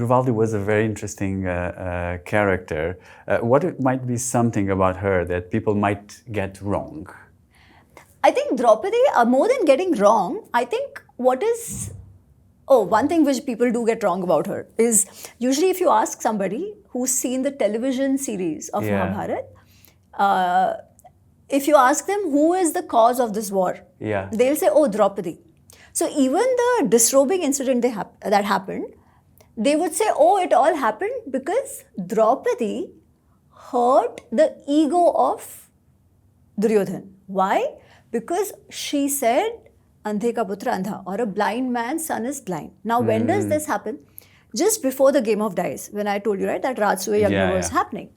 Draupadi was a very interesting character. What might be something about her that people might get wrong? I think Draupadi, more than getting wrong, I think one thing which people do get wrong about her is usually if you ask somebody who's seen the television series of Mahabharata, if you ask them who is the cause of this war, they'll say, oh, Draupadi. So even the disrobing incident that happened, they would say, oh, it all happened because Draupadi hurt the ego of Duryodhan. Why? Because she said, Andhe ka putra andha, or a blind man's son is blind. Now, when does this happen? Just before the game of dice, when I told you, right, that Rajsuya Yagna was happening.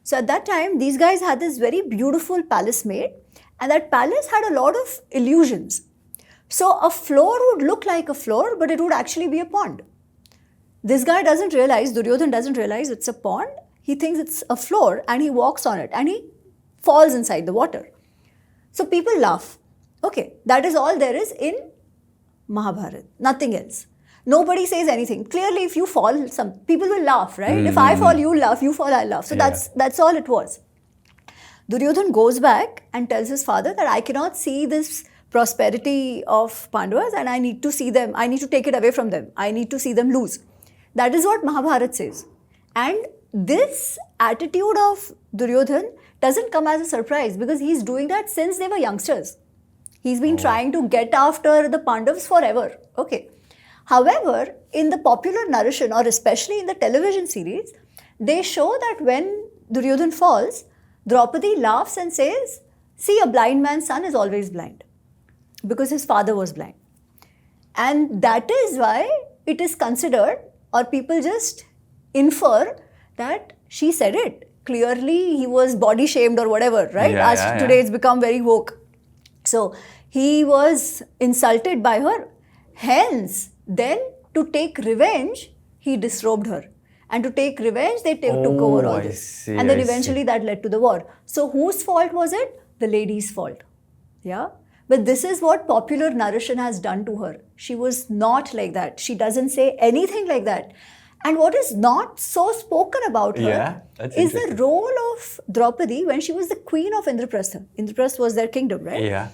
So at that time, these guys had this very beautiful palace made, and that palace had a lot of illusions. So a floor would look like a floor, but it would actually be a pond. This guy doesn't realize, Duryodhan doesn't realize it's a pond. He thinks it's a floor and he walks on it and he falls inside the water. So people laugh. Okay, that is all there is in Mahabharata, nothing else. Nobody says anything. Clearly, if you fall, people will laugh, right? If I fall, you laugh, you fall, I laugh. So that's all it was. Duryodhan goes back and tells his father that I cannot see this prosperity of Pandavas and I need to see them, I need to take it away from them. I need to see them lose. That is what Mahabharata says. And this attitude of Duryodhan doesn't come as a surprise because he's doing that since they were youngsters. He's been trying to get after the Pandavas forever. Okay. However, in the popular narration or especially in the television series, they show that when Duryodhan falls, Draupadi laughs and says, see, a blind man's son is always blind because his father was blind. And that is why it is considered, or people just infer that she said it. Clearly, he was body shamed or whatever, right? Today it's become very woke. So, he was insulted by her. Hence, then to take revenge, he disrobed her. And to take revenge, they took over all this. And then eventually that led to the war. So, whose fault was it? The lady's fault. Yeah? But this is what popular narration has done to her. She was not like that. She doesn't say anything like that. And what is not so spoken about her is the role of Draupadi when she was the queen of Indraprastha. Indraprastha was their kingdom, right? Yeah.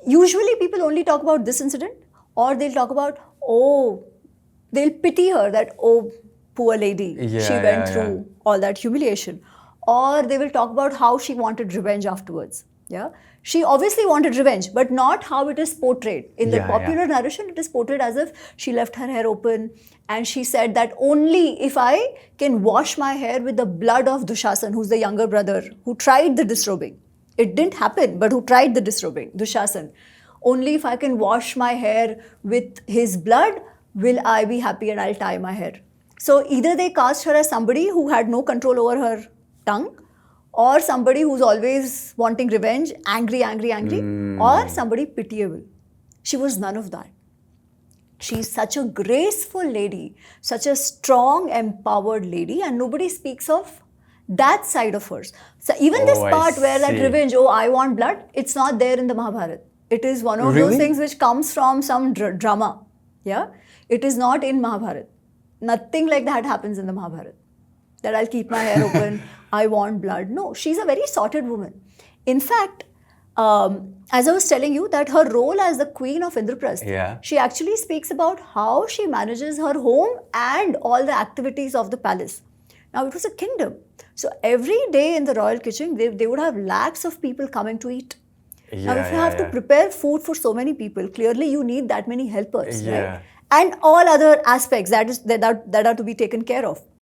Usually people only talk about this incident, or they'll talk about, they'll pity her that, poor lady, she went through all that humiliation. Or they will talk about how she wanted revenge afterwards. Yeah. She obviously wanted revenge, but not how it is portrayed. In the popular narration, it is portrayed as if she left her hair open and she said that only if I can wash my hair with the blood of Dushasan, who's the younger brother, who tried the disrobing. It didn't happen, but who tried the disrobing, Dushasan. Only if I can wash my hair with his blood, will I be happy and I'll tie my hair. So either they cast her as somebody who had no control over her tongue, or somebody who's always wanting revenge, angry, or somebody pitiable. She was none of that. She's such a graceful lady, such a strong, empowered lady, and nobody speaks of that side of hers. So even this part where that revenge, I want blood, it's not there in the Mahabharata. It is one of those things which comes from some drama. Yeah, it is not in Mahabharata. Nothing like that happens in the Mahabharata. That I'll keep my hair open, I want blood. No, she's a very sorted woman. In fact, as I was telling you, that her role as the queen of Indraprastha, she actually speaks about how she manages her home and all the activities of the palace. Now, it was a kingdom. So every day in the royal kitchen, they would have lakhs of people coming to eat. Now, if you have to prepare food for so many people, clearly you need that many helpers, right? And all other aspects that are to be taken care of.